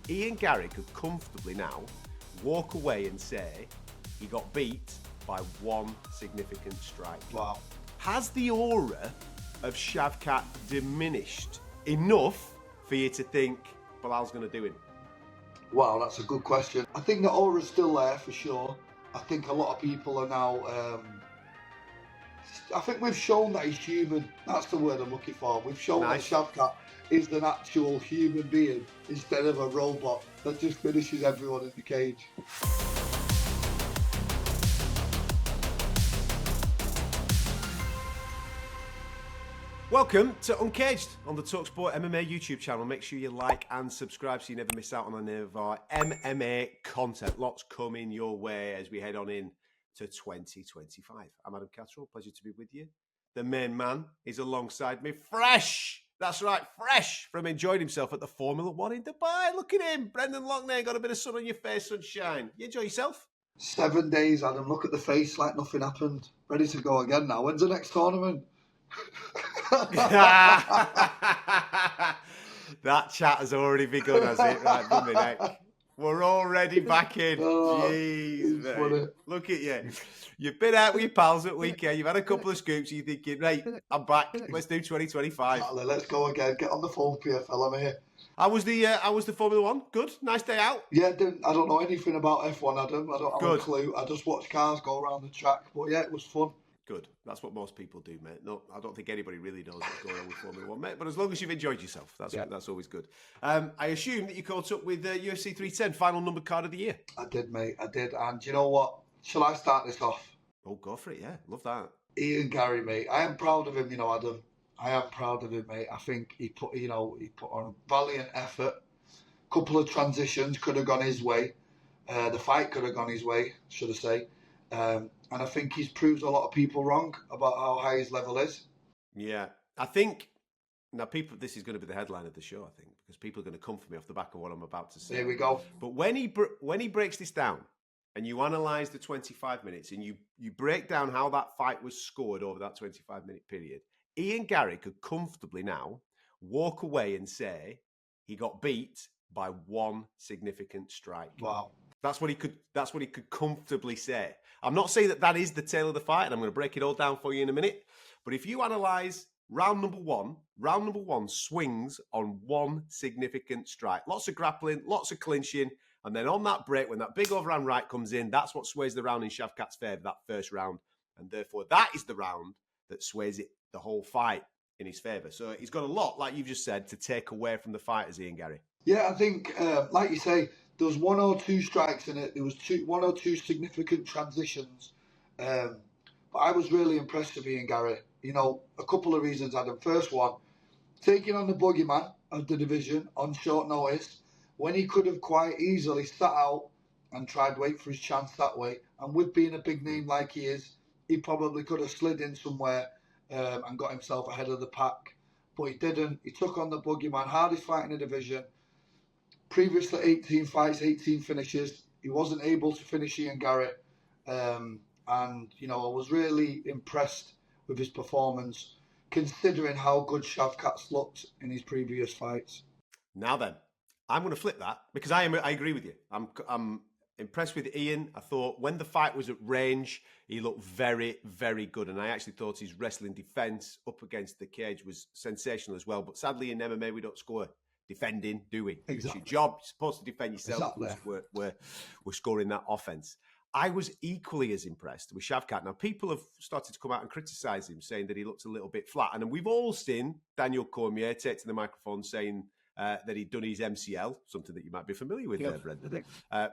Ian Garry could comfortably now walk away and say he got beat by one significant strike. Wow. Has the aura of Shavkat diminished enough for you to think Belal's going to do it? Wow, that's a good question. I think the aura's still there for sure. I think a lot of people are now... I think we've shown that he's human. That's the word I'm looking for. We've shown that Shavkat is an actual human being instead of a robot that just finishes everyone in the cage. Welcome to Uncaged on the talkSPORT MMA YouTube channel. Make sure you like and subscribe so you never miss out on any of our MMA content. Lots coming your way as we head on in to 2025. I'm Adam Catterall. Pleasure to be with you. The main man is alongside me, fresh. That's right, fresh from enjoying himself at the Formula One in Dubai. Look at him, Brendan Loughnane. Got a bit of sun on your face, sunshine. You enjoy yourself? 7 days, Adam. Look at the face like nothing happened. Ready to go again now. When's the next tournament? That chat has already begun, has it? Right, bum me neck. We're already back in. Jeez, mate. Look at you. You've been out with your pals at weekend. You've had a couple of scoops. And you're thinking, right, I'm back. Let's do 2025. Let's go again. Get on the phone, PFL. I'm here. How was the Formula One? Good? Nice day out? Yeah, I don't know anything about F1, Adam. I don't have a clue. I just watch cars go around the track. But yeah, it was fun. Good. That's what most people do, mate. No, I don't think anybody really knows what's going on with Formula One, mate. But as long as you've enjoyed yourself, that's always good. I assume that you caught up with UFC 310, final number card of the year. I did, mate. I did. And you know what? Shall I start this off? Oh, go for it. Yeah, love that. Ian Garry, mate. I am proud of him, Adam. I am proud of him, mate. I think he put on a valiant effort. Couple of transitions could have gone his way. The fight could have gone his way, should I say. And I think he's proved a lot of people wrong about how high his level is. Yeah. I think, now this is going to be the headline of the show, I think, because people are going to come for me off the back of what I'm about to say. There we go. But when he breaks this down and you analyse the 25 minutes and you break down how that fight was scored over that 25-minute period, Ian Garry could comfortably now walk away and say he got beat by one significant strike. Wow. That's what he could comfortably say. I'm not saying that is the tale of the fight, and I'm going to break it all down for you in a minute. But if you analyse round number one swings on one significant strike. Lots of grappling, lots of clinching, and then on that break, when that big overhand right comes in, that's what sways the round in Shavkat's favour, that first round. And therefore, that is the round that sways it, the whole fight, in his favour. So he's got a lot, like you've just said, to take away from the fighters, Ian Garry. Yeah, I think, like you say, there was one or two strikes in it. There was one or two significant transitions. But I was really impressed with Ian Garry. A couple of reasons, Adam. First one, taking on the boogeyman of the division on short notice, when he could have quite easily sat out and tried to wait for his chance that way. And with being a big name like he is, he probably could have slid in somewhere and got himself ahead of the pack. But he didn't. He took on the boogeyman, hardest fight in the division. Previously 18 fights, 18 finishes. He wasn't able to finish Ian Garry. And, I was really impressed with his performance, considering how good Shavkat's looked in his previous fights. Now then, I'm going to flip that, because I agree with you. I'm impressed with Ian. I thought when the fight was at range, he looked very, very good. And I actually thought his wrestling defence up against the cage was sensational as well. But sadly, in MMA, we don't score defending, do we? Exactly. It's your job. You're supposed to defend yourself. Exactly. We're scoring that offence. I was equally as impressed with Shavkat. Now, people have started to come out and criticise him, saying that he looked a little bit flat. And we've all seen Daniel Cormier take to the microphone saying that he'd done his MCL, something that you might be familiar with there, Brendan,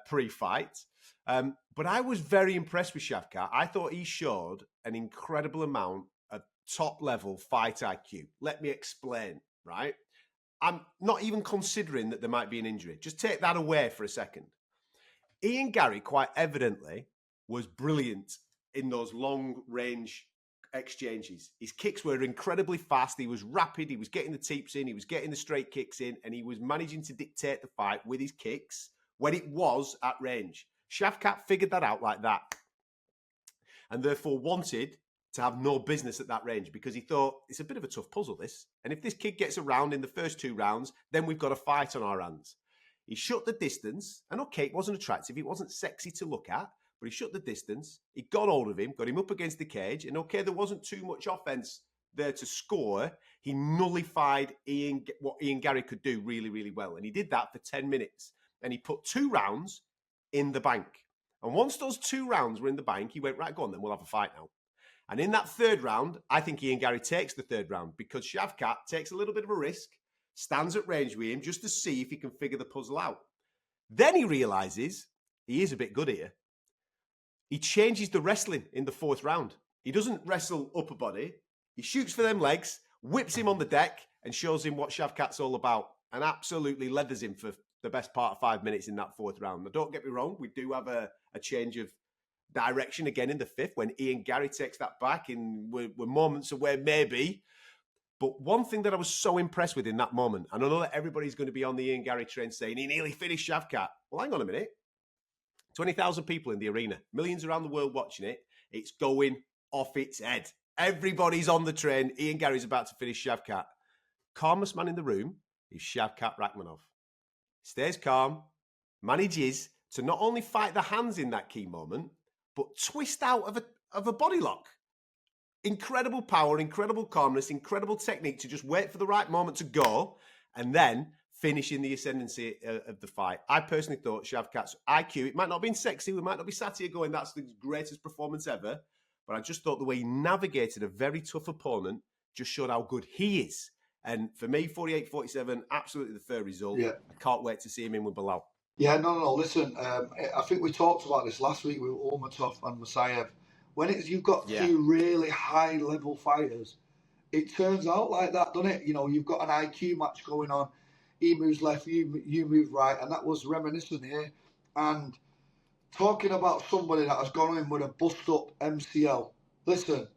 pre-fight. But I was very impressed with Shavkat. I thought he showed an incredible amount of top-level fight IQ. Let me explain, right? I'm not even considering that there might be an injury. Just take that away for a second. Ian Garry, quite evidently, was brilliant in those long-range exchanges. His kicks were incredibly fast. He was rapid. He was getting the teeps in. He was getting the straight kicks in. And he was managing to dictate the fight with his kicks when it was at range. Shavkat figured that out like that. And therefore wanted to have no business at that range, because he thought, it's a bit of a tough puzzle, this. And if this kid gets around in the first two rounds, then we've got a fight on our hands. He shut the distance. And okay, it wasn't attractive. It wasn't sexy to look at, but he shut the distance. He got hold of him, got him up against the cage. And okay, there wasn't too much offense there to score. He nullified what Ian Garry could do really, really well. And he did that for 10 minutes. And he put 2 rounds in the bank. And once those 2 rounds were in the bank, he went, right, go on, then we'll have a fight now. And in that 3rd round, I think Ian Garry takes the 3rd round because Shavkat takes a little bit of a risk, stands at range with him just to see if he can figure the puzzle out. Then he realizes he is a bit good here. He changes the wrestling in the 4th round. He doesn't wrestle upper body. He shoots for them legs, whips him on the deck, and shows him what Shavkat's all about, and absolutely leathers him for the best part of 5 minutes in that 4th round. Now, don't get me wrong, we do have a change of direction again in the 5th when Ian Garry takes that back, and we're moments away maybe. But one thing that I was so impressed with in that moment, and I know that everybody's going to be on the Ian Garry train saying he nearly finished Shavkat. Well, hang on a minute. 20,000 people in the arena, millions around the world watching it. It's going off its head. Everybody's on the train. Ian Garry's about to finish Shavkat. Calmest man in the room is Shavkat Rakhmonov. Stays calm, manages to not only fight the hands in that key moment, but twist out of a body lock. Incredible power, incredible calmness, incredible technique to just wait for the right moment to go and then finish in the ascendancy of the fight. I personally thought Shavkat's IQ, it might not have been sexy, we might not be sat here going, that's the greatest performance ever, but I just thought the way he navigated a very tough opponent just showed how good he is. And for me, 48-47, absolutely the fair result. Yeah. I can't wait to see him in with Belal. Yeah, no. Listen, I think we talked about this last week with Urmatov and Musayev. When you've got 2 really high-level fighters, it turns out like that, doesn't it? You know, you've got an IQ match going on. He moves left, you move right, and that was reminiscent here. And talking about somebody that has gone in with a bust-up MCL, listen,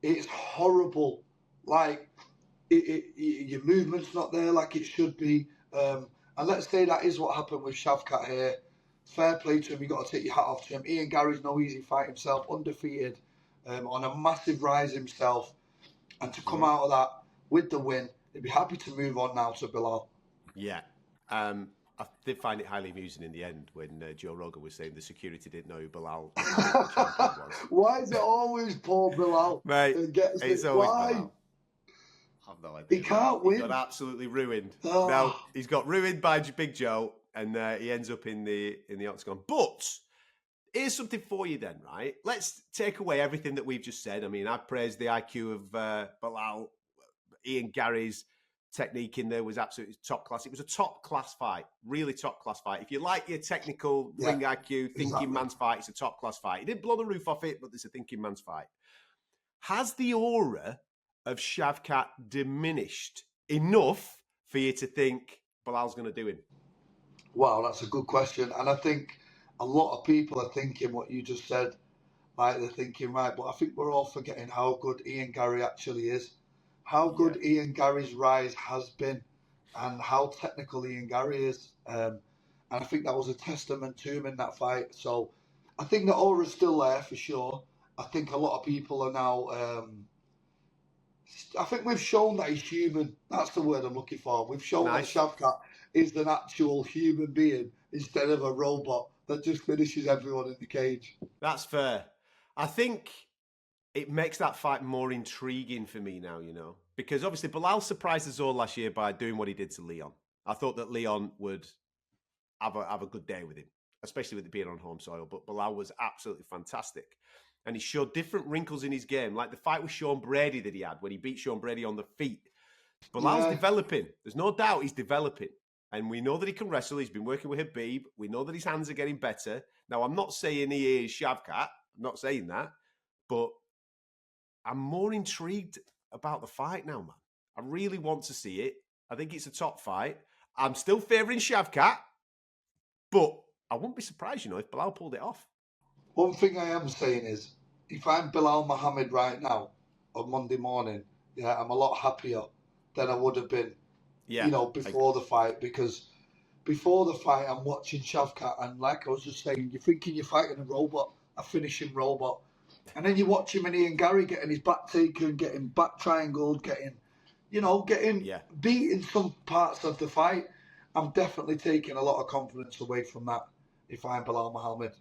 it's horrible. Like, your movement's not there like it should be. And let's say that is what happened with Shavkat here. Fair play to him. You've got to take your hat off to him. Ian Garry's no easy fight himself, undefeated, on a massive rise himself. And to come out of that with the win, they'd be happy to move on now to Belal. Yeah. I did find it highly amusing in the end when Joe Rogan was saying the security didn't know who Belal was. Why is it always poor Belal? Mate, it's always Belal. I've no idea. He can't win. He got absolutely ruined. Oh. Now, he's got ruined by Big Joe, and he ends up in the octagon. But here's something for you then, right? Let's take away everything that we've just said. I mean, I've praised the IQ of Belal. Ian Garry's technique in there was absolutely top class. It was a top class fight, really top class fight. If you like your technical ring IQ, thinking man's fight, it's a top class fight. He didn't blow the roof off it, but it's a thinking man's fight. Has the aura of Shavkat diminished enough for you to think Belal's going to do him? Wow, that's a good question. And I think a lot of people are thinking what you just said. Like, they're thinking, right, but I think we're all forgetting how good Ian Garry actually is. How good Ian Garry's rise has been and how technical Ian Garry is. And I think that was a testament to him in that fight. So I think the aura's still there for sure. I think a lot of people are now... I think we've shown that he's human. That's the word I'm looking for. We've shown that Shavkat is an actual human being instead of a robot that just finishes everyone in the cage. That's fair. I think it makes that fight more intriguing for me now, you know, because obviously Belal surprised us all last year by doing what he did to Leon. I thought that Leon would have a good day with him, especially with it being on home soil, but Belal was absolutely fantastic. And he showed different wrinkles in his game, like the fight with Sean Brady that he had when he beat Sean Brady on the feet. Belal's developing. There's no doubt he's developing. And we know that he can wrestle. He's been working with Habib. We know that his hands are getting better. Now, I'm not saying he is Shavkat. I'm not saying that. But I'm more intrigued about the fight now, man. I really want to see it. I think it's a top fight. I'm still favouring Shavkat. But I wouldn't be surprised, you know, if Belal pulled it off. One thing I am saying is, if I'm Belal Muhammad right now on Monday morning, I'm a lot happier than I would have been, before the fight. Because before the fight, I'm watching Shavkat, and like I was just saying, you're thinking you're fighting a robot, a finishing robot. And then you watch him and Ian Garry getting his back taken, getting back triangled, getting beat in some parts of the fight. I'm definitely taking a lot of confidence away from that if I'm Belal Muhammad.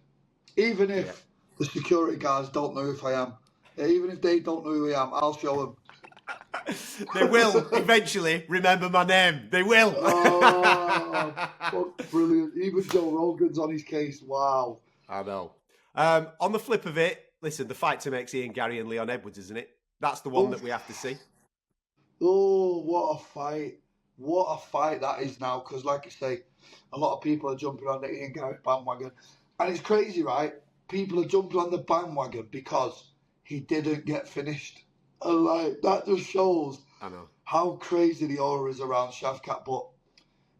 Even if the security guards don't know who I am, even if they don't know who I am, I'll show them. They will eventually remember my name. They will. Oh, brilliant. Even Joe Rogan's on his case. Wow. I know. On the flip of it, listen, the fight to make Ian Garry and Leon Edwards, isn't it? That's the one that we have to see. Oh, what a fight. What a fight that is now. Because, like I say, a lot of people are jumping on the Ian Garry bandwagon. And it's crazy, right? People are jumping on the bandwagon because he didn't get finished. And, like, that just shows how crazy the aura is around Shavkat. But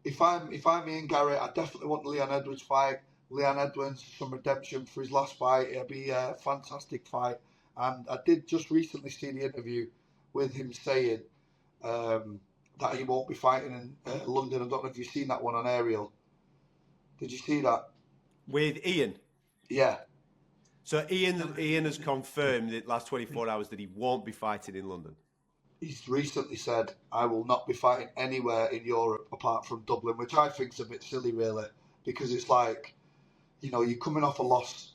if I'm Ian Garry, I definitely want the Leon Edwards fight. Leon Edwards, some redemption for his last fight. It'll be a fantastic fight. And I did just recently see the interview with him saying that he won't be fighting in London. I don't know if you've seen that one on Ariel. Did you see that? With Ian? Yeah. So Ian has confirmed in the last 24 hours that he won't be fighting in London. He's recently said, I will not be fighting anywhere in Europe apart from Dublin, which I think is a bit silly, really, because it's like, you know, you're coming off a loss.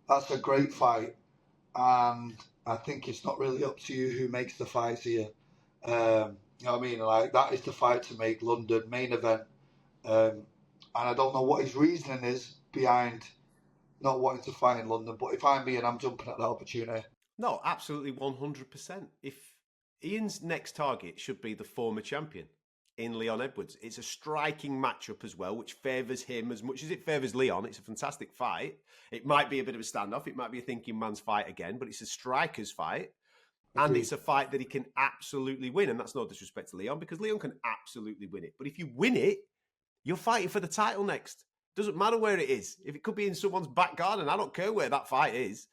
That's a great fight. And I think it's not really up to you who makes the fights here. You know what I mean? Like, that is the fight to make, London, main event. And I don't know what his reasoning is behind not wanting to fight in London, but if I'm Ian, I'm jumping at the opportunity. No, absolutely 100%. If Ian's next target should be the former champion in Leon Edwards. It's a striking matchup as well, which favours him as much as it favours Leon. It's a fantastic fight. It might be a bit of a standoff. It might be a thinking man's fight again, but it's a striker's fight. And it's a fight that he can absolutely win. And that's no disrespect to Leon, because Leon can absolutely win it. But if you win it, you're fighting for the title next. Doesn't matter where it is. If it could be in someone's back garden, I don't care where that fight is.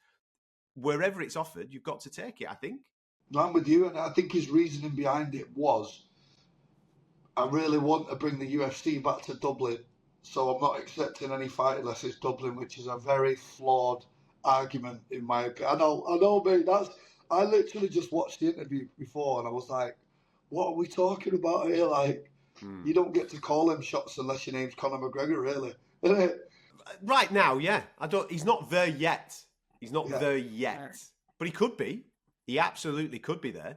Wherever it's offered, you've got to take it, I think. No, I'm with you. And I think his reasoning behind it was, I really want to bring the UFC back to Dublin. So I'm not accepting any fight unless it's Dublin, which is a very flawed argument in my opinion. I know, mate. I literally just watched the interview before and I was like, what are we talking about here? Like, you don't get to call him shots unless your name's Conor McGregor, really. Isn't it? Right now, yeah. He's not there yet. He's not there yet. But he could be. He absolutely could be there.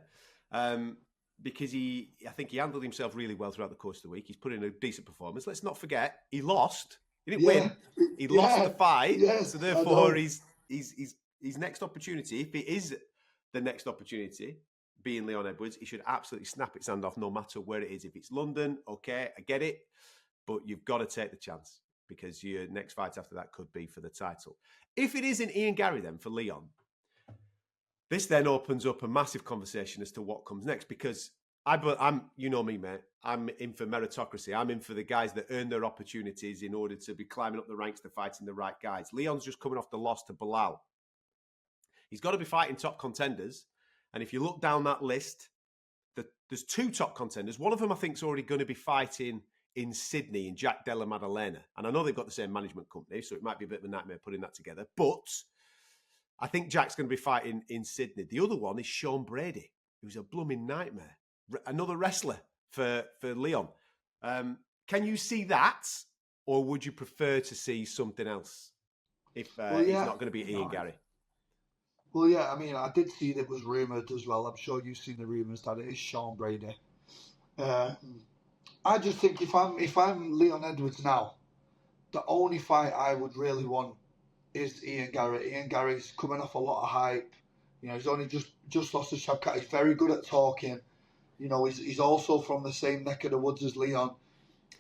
Because I think he handled himself really well throughout the course of the week. He's put in a decent performance. Let's not forget, he lost. He didn't win. He lost the fight. So therefore, his next opportunity, if it is the next opportunity, being Leon Edwards, he should absolutely snap its hand off no matter where it is. If it's London, okay, I get it. But you've got to take the chance because your next fight after that could be for the title. If it isn't Ian Garry then for Leon, this then opens up a massive conversation as to what comes next, because I'm, you know me, mate, I'm in for meritocracy. I'm in for the guys that earn their opportunities in order to be climbing up the ranks to fighting the right guys. Leon's just coming off the loss to Belal. He's got to be fighting top contenders. And if you look down that list, there's two top contenders. One of them I think is already going to be fighting in Sydney, in Jack Della Maddalena. And I know they've got the same management company, so it might be a bit of a nightmare putting that together. But I think Jack's going to be fighting in Sydney. The other one is Sean Brady, who's a blooming nightmare. Another wrestler for Leon. Can you see that? Or would you prefer to see something else if he's not going to be Ian Garry? Well, yeah, I mean, I did see it was rumoured as well. I'm sure you've seen the rumours that it is Sean Brady. I just think if I'm Leon Edwards now, the only fight I would really want is Ian Garry. Ian Garry's coming off a lot of hype. You know, he's only just lost to Shavkat. He's very good at talking. You know, he's also from the same neck of the woods as Leon.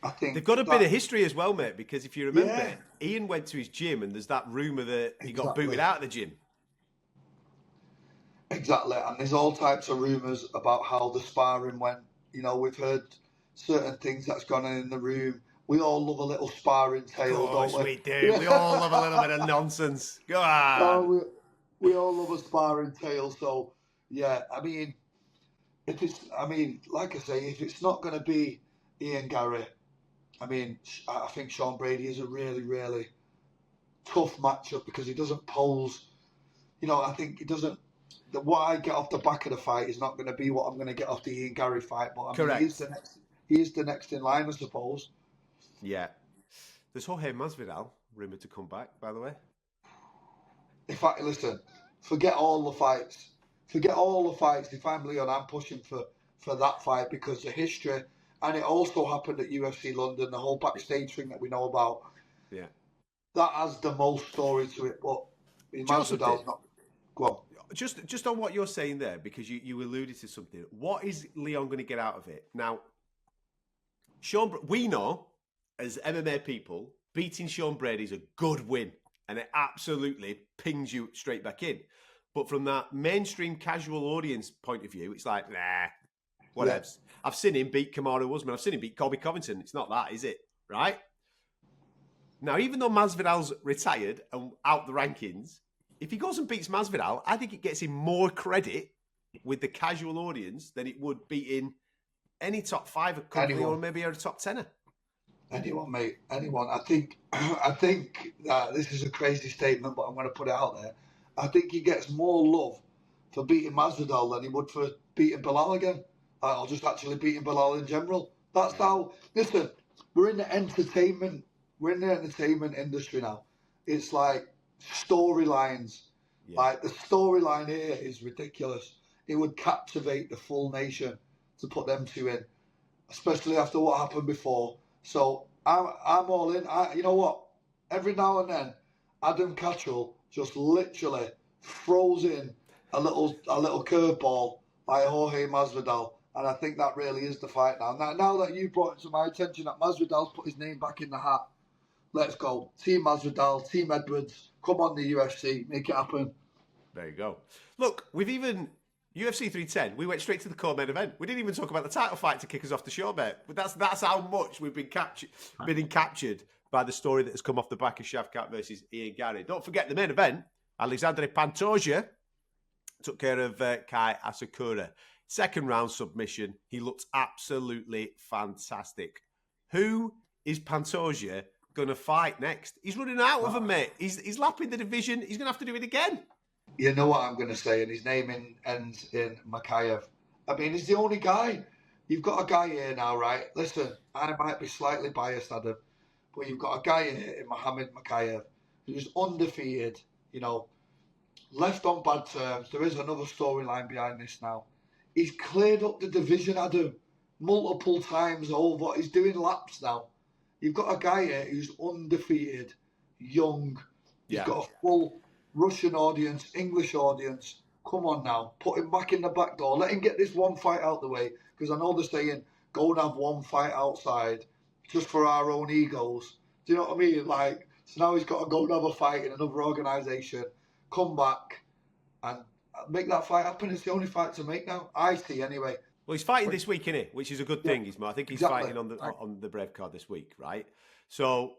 I think they've got a bit of history as well, mate, because if you remember, Ian went to his gym and there's that rumour that he got booted out of the gym. Exactly, and there's all types of rumours about how the sparring went. You know, we've heard certain things that's gone on in the room. We all love a little sparring tale, don't we? We do. We all love a little bit of nonsense. Go on. We all love a sparring tale. So, yeah, I mean, like I say, if it's not going to be Ian Garry, I mean, I think Sean Brady is a really, really tough matchup because he doesn't pose. You know, I think he doesn't. What I get off the back of the fight is not going to be what I'm going to get off the Ian Garry fight. But I mean, he is the next in line, I suppose. Yeah. There's Jorge Masvidal rumoured to come back, by the way. In fact, listen, forget all the fights. Forget all the fights. If I'm Leon, I'm pushing for that fight because the history, and it also happened at UFC London, the whole backstage thing that we know about. Yeah. That has the most story to it, but Masvidal's not. Go on. Just on what you're saying there, because you alluded to something. What is Leon going to get out of it? Now, we know, as MMA people, beating Sean Brady is a good win. And it absolutely pings you straight back in. But from that mainstream casual audience point of view, it's like, nah, whatever. Yeah. I've seen him beat Kamaru Usman. I've seen him beat Colby Covington. It's not that, is it? Right? Now, even though Masvidal's retired and out the rankings, if he goes and beats Masvidal, I think it gets him more credit with the casual audience than it would beating any top 5 company or maybe a top 10er. Anyone, mate. Anyone. I think that this is a crazy statement, but I'm going to put it out there. I think he gets more love for beating Masvidal than he would for beating Belal again. Or just actually beating Belal in general. That's how. Listen, we're in the entertainment industry now. It's like storylines. Yeah. Like the storyline here is ridiculous. It would captivate the full nation to put them two in, especially after what happened before. So I'm all in. You know what? Every now and then, Adam Cattrall just literally throws in a little curveball like Jorge Masvidal, and I think that really is the fight now. Now that you brought it to my attention that Masvidal's put his name back in the hat, let's go. Team Masvidal, Team Edwards, come on the UFC, make it happen. There you go. Look, we've even UFC 310, we went straight to the co-main event. We didn't even talk about the title fight to kick us off the show, mate. But that's how much we've been captured by the story that has come off the back of Shavkat versus Ian Garry. Don't forget the main event. Alexandre Pantoja took care of Kai Asakura. Second round submission. He looked absolutely fantastic. Who is Pantoja going to fight next? He's running out of them, mate. He's lapping the division. He's going to have to do it again. You know what I'm going to say, and his name ends in Makayev. I mean, he's the only guy. You've got a guy here now, right? Listen, I might be slightly biased, Adam, but you've got a guy here in Muhammad Makayev who's undefeated, you know, left on bad terms. There is another storyline behind this now. He's cleared up the division, Adam, multiple times over. He's doing laps now. You've got a guy here who's undefeated, young. He's got a full Russian audience, English audience. Come on now, put him back in the back door. Let him get this one fight out the way, because I know they're saying go and have one fight outside just for our own egos. Do you know what I mean? Like, so now he's got to go and have a fight in another organisation, come back and make that fight happen. It's the only fight to make now, I see anyway. Well, he's fighting this week, isn't he? Which is a good thing, Isma. I think he's fighting on the Brave card this week, right? So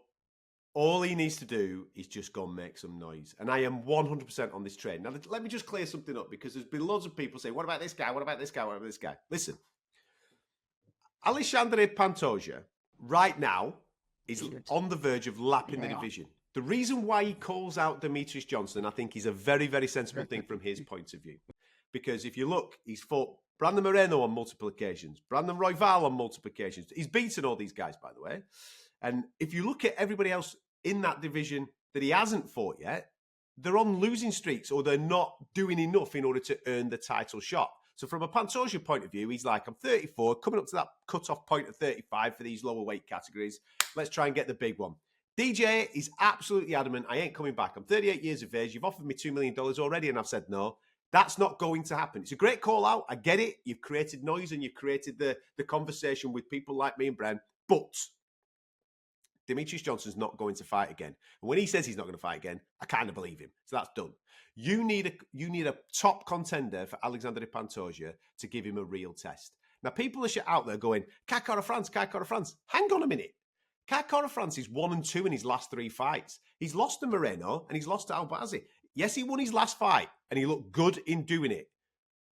all he needs to do is just go and make some noise. And I am 100% on this train. Now, let me just clear something up, because there's been loads of people saying, what about this guy? What about this guy? What about this guy? Listen, Alexandre Pantoja right now is on the verge of lapping the division. The reason why he calls out Demetrius Johnson, I think, is a very, very sensible thing from his point of view. Because if you look, he's fought Brandon Moreno on multiple occasions, Brandon Royval on multiple occasions. He's beaten all these guys, by the way. And if you look at everybody else in that division that he hasn't fought yet, they're on losing streaks, or they're not doing enough in order to earn the title shot. So from a Pantoja point of view, he's like, I'm 34, coming up to that cutoff point of 35 for these lower weight categories. Let's try and get the big one. DJ is absolutely adamant, I ain't coming back. I'm 38 years of age. You've offered me $2 million already, and I've said no. That's not going to happen. It's a great call out. I get it. You've created noise and you've created the conversation with people like me and Bren. But Demetrius Johnson's not going to fight again. And when he says he's not going to fight again, I kind of believe him. So that's done. You need a top contender for Alexandre Pantoja to give him a real test. Now, people are out there going, Kai France. Hang on a minute. Kai France is 1-2 in his last 3 fights. He's lost to Moreno and he's lost to Albazi. Yes, he won his last fight and he looked good in doing it.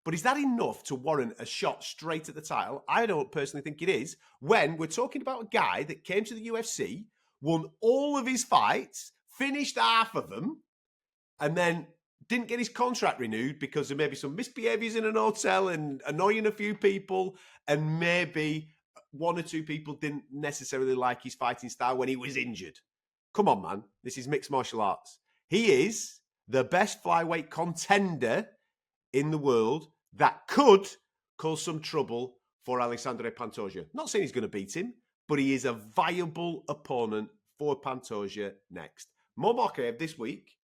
But is that enough to warrant a shot straight at the title? I don't personally think it is, when we're talking about a guy that came to the UFC, won all of his fights, finished half of them, and then didn't get his contract renewed because there may be some misbehaviours in an hotel and annoying a few people, and maybe one or two people didn't necessarily like his fighting style when he was injured. Come on, man. This is mixed martial arts. He is the best flyweight contender in the world that could cause some trouble for Alexandre Pantoja. Not saying he's going to beat him, but he is a viable opponent for Pantoja next. Momokaev this week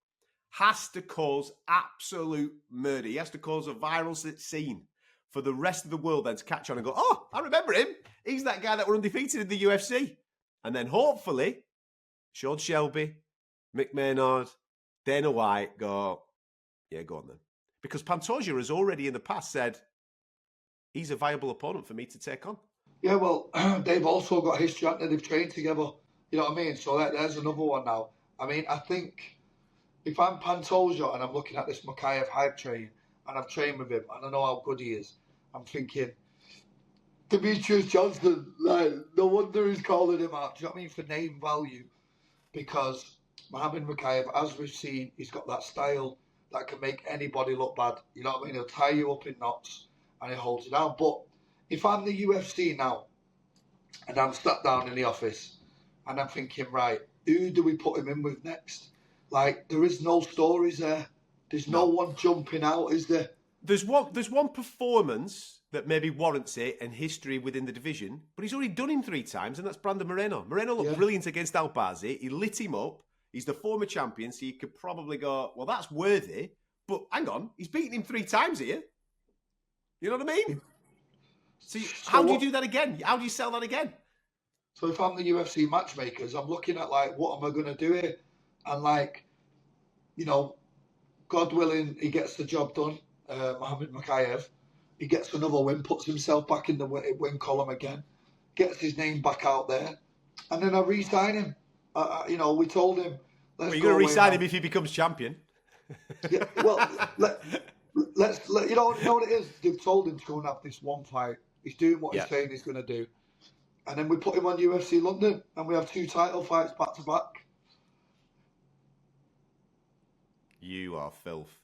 has to cause absolute murder. He has to cause a viral scene for the rest of the world then to catch on and go, oh, I remember him. He's that guy that were undefeated in the UFC. And then hopefully, Sean Shelby, Mick Maynard, Dana White go, yeah, go on then. Because Pantoja has already in the past said, he's a viable opponent for me to take on. Yeah, well, they've also got history, haven't they? They've trained together. You know what I mean? So there's another one now. I mean, I think if I'm Pantoja and I'm looking at this Mokaev hype train and I've trained with him and I know how good he is, I'm thinking, Demetrius Johnson, like, no wonder he's calling him out. Do you know what I mean? For name value. Because Mohamed Mokaev, as we've seen, he's got that style that can make anybody look bad. You know what I mean? He'll tie you up in knots and he'll hold you down. But if I'm the UFC now and I'm sat down in the office and I'm thinking, right, who do we put him in with next? Like, there is no stories there. There's no one jumping out, is there? There's one performance that maybe warrants it and history within the division, but he's already done him 3 times, and that's Brandon Moreno. Moreno looked brilliant against Albazi. He lit him up. He's the former champion, so you could probably go, well, that's worthy. But hang on, he's beaten him 3 times here. You know what I mean? So how do you do that again? How do you sell that again? So if I'm the UFC matchmakers, I'm looking at, like, what am I going to do here? And, like, you know, God willing, he gets the job done, Mohamed Mokaev. He gets another win, puts himself back in the win column again, gets his name back out there, and then I re-sign him. You know, we told him, you're going to re-sign him if he becomes champion. Yeah, well, let's you know what it is? They've told him to go and have this one fight. He's doing what he's saying he's going to do. And then we put him on UFC London, and we have 2 title fights back to back. You are filth.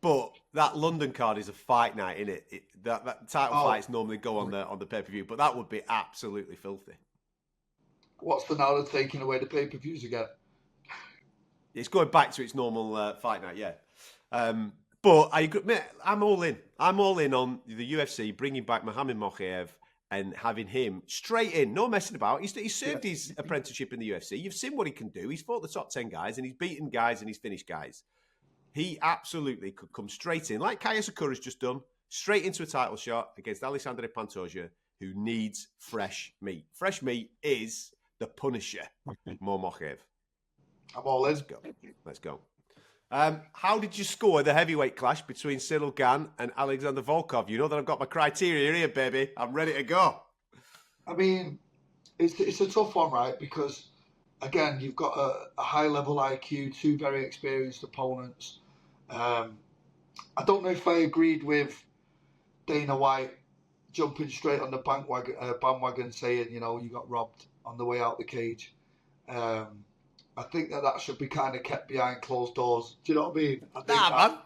But that London card is a fight night, isn't it? That title fights normally go on the pay-per-view, but that would be absolutely filthy. What's the now they're taking away the pay-per-views again? It's going back to its normal fight night, yeah. But I'm all in. I'm all in on the UFC bringing back Mohamed Mokaev and having him straight in, no messing about. He's served his apprenticeship in the UFC. You've seen what he can do. He's fought the top 10 guys, and he's beaten guys, and he's finished guys. He absolutely could come straight in, like Kaya Sakura's just done, straight into a title shot against Alexandre Pantoja, who needs fresh meat. Fresh meat is the Punisher, Momokaev. I'm all in. Let's go. How did you score the heavyweight clash between Cyril Gane and Alexander Volkov? You know that I've got my criteria here, baby. I'm ready to go. I mean, it's a tough one, right? Because, again, you've got a high-level IQ, 2 very experienced opponents. I don't know if I agreed with Dana White jumping straight on the bandwagon saying, you know, you got robbed on the way out the cage. I think that should be kind of kept behind closed doors. Do you know what I mean? Man.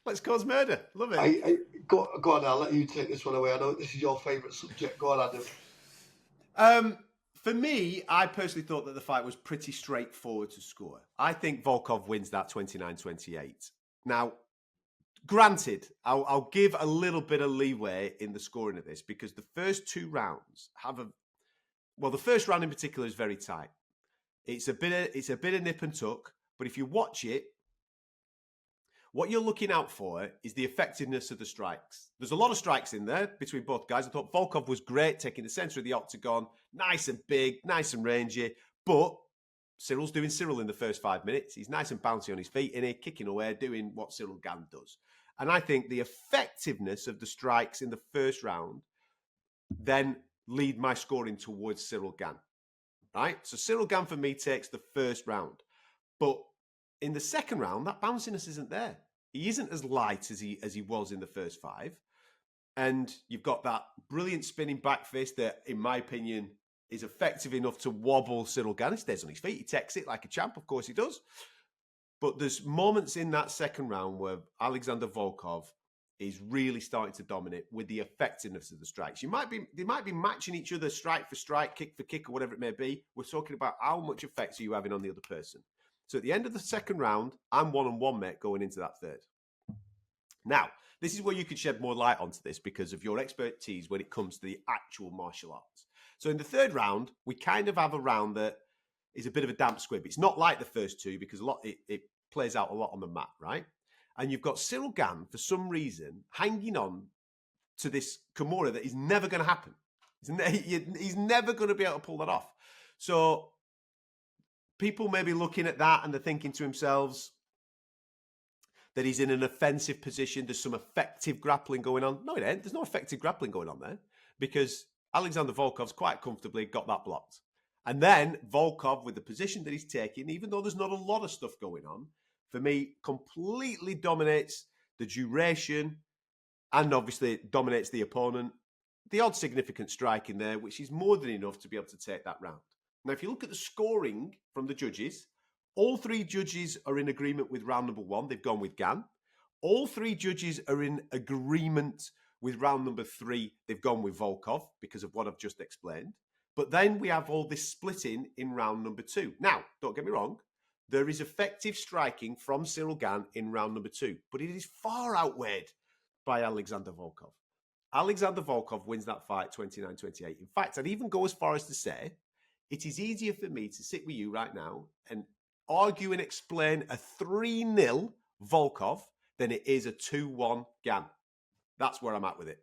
Let's cause murder. Love it. Go on, I'll let you take this one away. I know this is your favourite subject. Go on, Adam. For me, I personally thought that the fight was pretty straightforward to score. I think Volkov wins that 29-28. Now, granted, I'll give a little bit of leeway in the scoring of this because the first 2 rounds the first round in particular is very tight. It's a bit of nip and tuck, but if you watch it, what you're looking out for is the effectiveness of the strikes. There's a lot of strikes in there between both guys. I thought Volkov was great, taking the centre of the octagon, nice and big, nice and rangy, but Cyril's doing Cyril in the first 5 minutes. He's nice and bouncy on his feet, and he's kicking away, doing what Cyril Gane does. And I think the effectiveness of the strikes in the first round then lead my scoring towards Cyril Gane. Right? So Cyril Gane for me takes the first round. But in the second round, that bounciness isn't there. He isn't as light as he was in the first 5. And you've got that brilliant spinning back fist that, in my opinion, is effective enough to wobble Cyril Gane. He stays on his feet. He takes it like a champ. Of course he does. But there's moments in that second round where Alexander Volkov is really starting to dominate with the effectiveness of the strikes. They might be matching each other strike for strike, kick for kick, or whatever it may be. We're talking about how much effect are you having on the other person. So at the end of the second round, I'm 1-on-1, mate, going into that third. Now, this is where you could shed more light onto this because of your expertise when it comes to the actual martial arts. So in the third round, we kind of have a round that is a bit of a damp squib. It's not like the first two because it plays out a lot on the mat, right? And you've got Cyril Gane, for some reason, hanging on to this Kimura that is never going to happen. He's never going to be able to pull that off. So people may be looking at that and they're thinking to themselves that he's in an offensive position. There's some effective grappling going on. No, it ain't. There's no effective grappling going on there because Alexander Volkov's quite comfortably got that blocked. And then Volkov, with the position that he's taking, even though there's not a lot of stuff going on, for me, completely dominates the duration and obviously dominates the opponent. The odd significant strike in there, which is more than enough to be able to take that round. Now, if you look at the scoring from the judges, all three judges are in agreement with round number one. They've gone with Gane. All three judges are in agreement with round number three. They've gone with Volkov because of what I've just explained. But then we have all this splitting in round number two. Now, don't get me wrong. There is effective striking from Cyril Gane in round number two, but it is far outweighed by Alexander Volkov. Alexander Volkov wins that fight 29-28. In fact, I'd even go as far as to say it is easier for me to sit with you right now and argue and explain a 3-0 Volkov than it is a 2-1 Gane. That's where I'm at with it.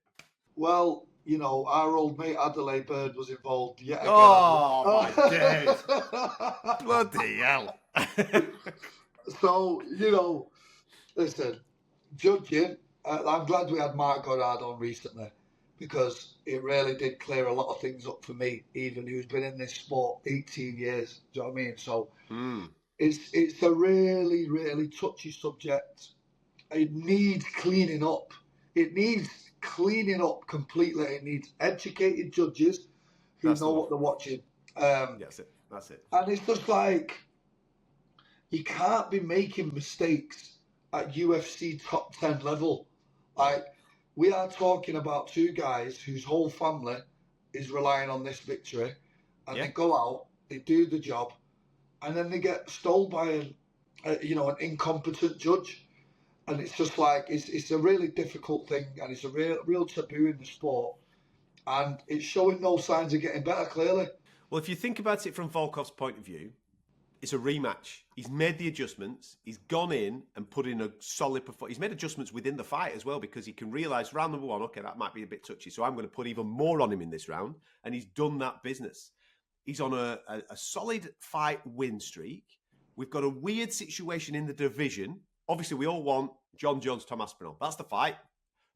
Well, you know, our old mate Adelaide Bird was involved yet again. Oh, my days. Bloody hell. So, you know, listen, judging, I'm glad we had Mark Goddard on recently because it really did clear a lot of things up for me, even who's been in this sport 18 years. Do you know what I mean? So it's a really, really touchy subject. It needs cleaning up. It needs cleaning up completely. It needs educated judges who know what they're watching. That's it. And it's just like, you can't be making mistakes at UFC top 10 level. Like, we are talking about two guys whose whole family is relying on this victory, and they go out, they do the job, and then they get stole by an incompetent judge. And it's just like, it's a really difficult thing, and it's a real taboo in the sport. And it's showing no signs of getting better, clearly. Well, if you think about it from Volkov's point of view, it's a rematch. He's made the adjustments. He's gone in and put in a solid performance. He's made adjustments within the fight as well because he can realise round number one, okay, that might be a bit touchy, so I'm going to put even more on him in this round. And he's done that business. He's on a solid fight win streak. We've got a weird situation in the division. Obviously, we all want John Jones, Tom Aspinall. That's the fight.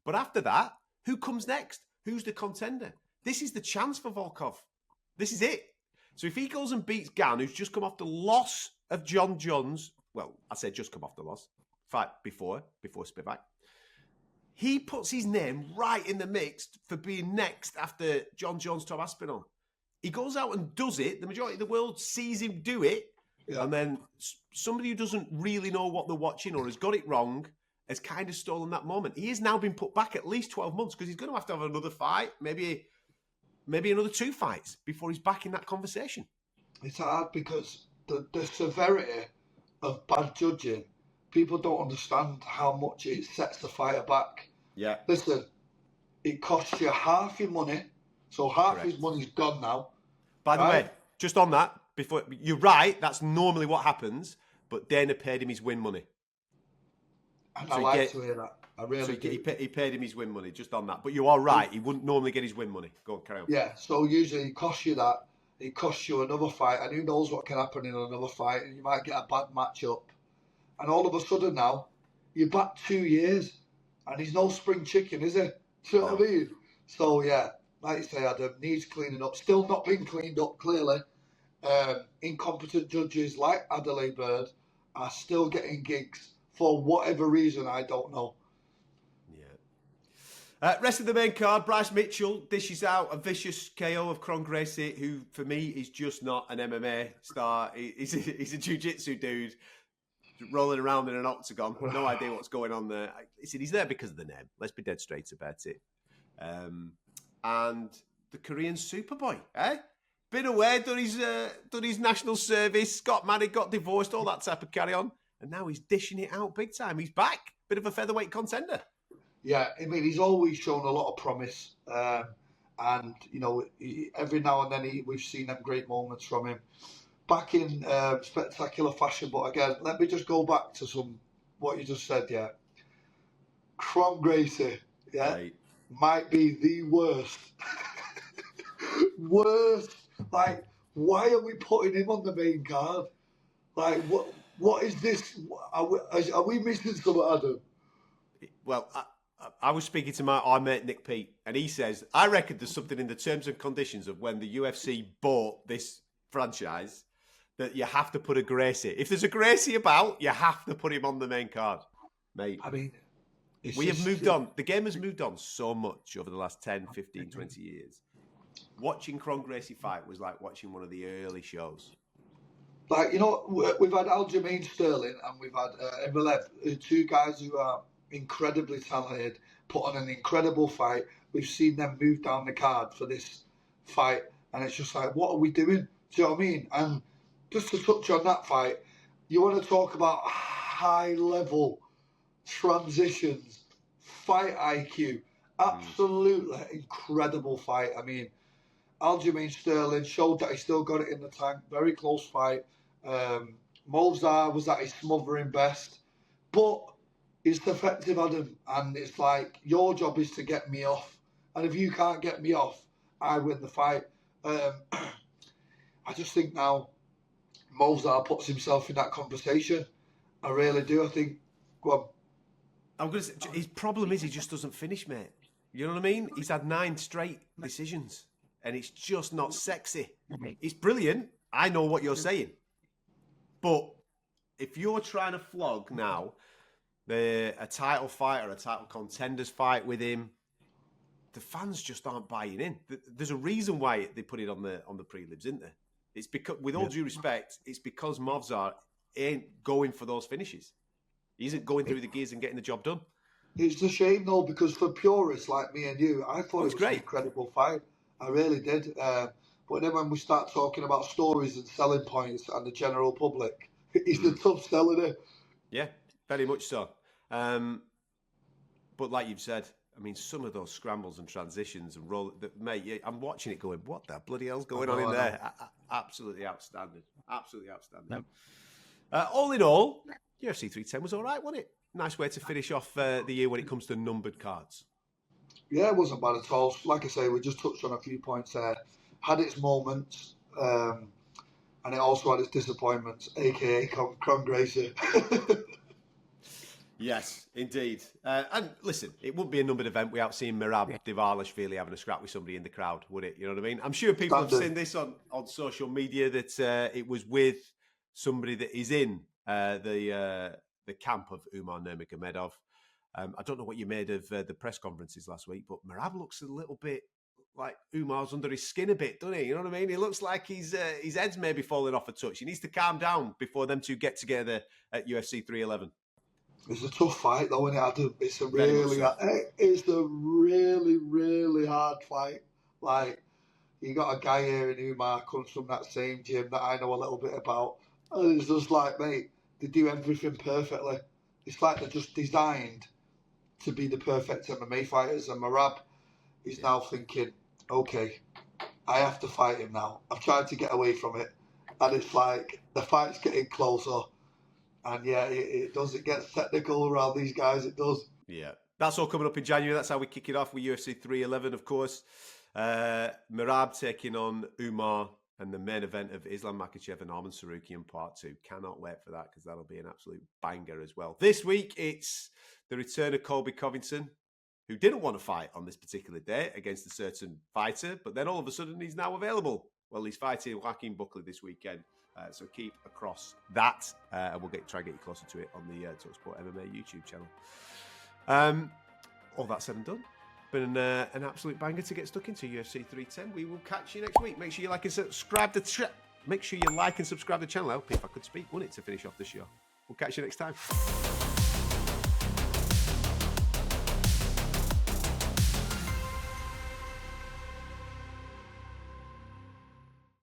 But after that, who comes next? Who's the contender? This is the chance for Volkov. This is it. So if he goes and beats Gane, who's just come off the loss of John Jones, well, I said just come off the loss, fight before Spivak, he puts his name right in the mix for being next after John Jones, Tom Aspinall. He goes out and does it. The majority of the world sees him do it. Yeah. And then somebody who doesn't really know what they're watching or has got it wrong has kind of stolen that moment. He has now been put back at least 12 months because he's going to have another fight, maybe another 2 fights before he's back in that conversation. It's hard because the severity of bad judging, people don't understand how much it sets the fighter back. Yeah. Listen, it costs you half your money, so half his money's gone now. By the way, just on that, before you're right, that's normally what happens, but Dana paid him his win money. And I like to hear that. I really do. He paid him his win money, just on that. But you are right, he wouldn't normally get his win money. Go on, carry on. Yeah, so usually it costs you that. It costs you another fight, and who knows what can happen in another fight, and you might get a bad matchup. And all of a sudden now, you're back 2 years, and he's no spring chicken, is he? Do you know what I mean? So, yeah, like you say, Adam, needs cleaning up. Still not been cleaned up, clearly. Incompetent judges like Adelaide Bird are still getting gigs for whatever reason, I don't know. Rest of the main card, Bryce Mitchell dishes out a vicious KO of Kron Gracie, who for me is just not an MMA star. He's a jiu-jitsu dude. rolling around in an octagon. No idea what's going on there. Listen, he's there because of the name. Let's be dead straight about it. And the Korean Superboy, been away, done his national service, got married, got divorced, all that type of carry on, and now he's dishing it out big time. He's back, bit of a featherweight contender. Yeah, I mean, he's always shown a lot of promise, and every now and then we've seen them great moments from him. Back in spectacular fashion, but again, let me just go back to what you just said. Yeah, Cron Gracie, right, might be the worst. Like, why are we putting him on the main card? Like, what is this? Are we missing something, Adam? Well, I was speaking to our mate Nick Pete, and he says, I reckon there's something in the terms and conditions of when the UFC bought this franchise that you have to put a Gracie. If there's a Gracie about, you have to put him on the main card, mate. I mean, we have moved on. The game has moved on so much over the last 10, 15, 20 years. Watching Cron Gracie fight was like watching one of the early shows. Like, we've had Aljamain Sterling and we've had Evelev, two guys who are incredibly talented, put on an incredible fight. We've seen them move down the card for this fight, and it's just like, what are we doing? Do you know what I mean? And just to touch on that fight, you want to talk about high-level transitions, fight IQ, absolutely incredible fight. I mean, Aljamain Sterling showed that he still got it in the tank. Very close fight. Movsar was at his smothering best, but it's effective, Adam. And it's like, your job is to get me off. And if you can't get me off, I win the fight. I just think now Movsar puts himself in that conversation. I really do. I think, go on. I'm going to say, his problem is he just doesn't finish, mate. You know what I mean? He's had 9 straight decisions. And it's just not sexy. It's brilliant. I know what you're saying. But if you're trying to flog now a title fight or a title contenders fight with him, the fans just aren't buying in. There's a reason why they put it on the prelims, isn't there? It's because, with all due respect, it's because Movsar ain't going for those finishes. He isn't going through the gears and getting the job done. It's a shame, though, because for purists like me and you, I thought it was great. An incredible fight. I really did. But then when we start talking about stories and selling points and the general public, he's the tough seller there. Yeah, very much so. But like you've said, I mean, some of those scrambles and transitions and mate, I'm watching it going, what the bloody hell's going on in there? Absolutely outstanding. Absolutely outstanding. Yep. All in all, UFC 310 was all right, wasn't it? Nice way to finish off the year when it comes to numbered cards. Yeah, it wasn't bad at all. Like I say, we just touched on a few points there. Had its moments, and it also had its disappointments, a.k.a. Cron Gracie. Yes, indeed. And listen, it wouldn't be a numbered event without seeing Merab Dvalishvili having a scrap with somebody in the crowd, would it? You know what I mean? I'm sure people have seen this on social media, that it was with somebody that is in the camp of Umar Nurmagomedov. I don't know what you made of the press conferences last week, but Merab looks a little bit like Umar's under his skin a bit, doesn't he? You know what I mean? He looks like his head's maybe falling off a touch. He needs to calm down before them two get together at UFC 311. It's a tough fight, though, isn't it, Adam? It's a really, really hard fight. Like, you got a guy here in Umar, comes from that same gym that I know a little bit about, and it's just like, mate, they do everything perfectly. It's like they're just designed to be the perfect MMA fighters, and Merab is now thinking, okay, I have to fight him now. I've tried to get away from it, and it's like the fight's getting closer, and yeah, it does. It gets technical around these guys. It does. Yeah, that's all coming up in January. That's how we kick it off with UFC 311, of course. Merab taking on Umar, and the main event of Islam Makhachev and Arman Tsarukyan Part 2. Cannot wait for that, because that'll be an absolute banger as well. This week, it's the return of Colby Covington, who didn't want to fight on this particular day against a certain fighter, but then all of a sudden he's now available. Well, he's fighting Joaquin Buckley this weekend, so keep across that, and we'll try and get you closer to it on the talkSPORT MMA YouTube channel. All that said and done. Been an absolute banger to get stuck into UFC 310. We will catch you next week. Make sure you like and subscribe the channel. Make sure you like and subscribe the channel. Help if I could speak, wouldn't it, to finish off the show? We'll catch you next time.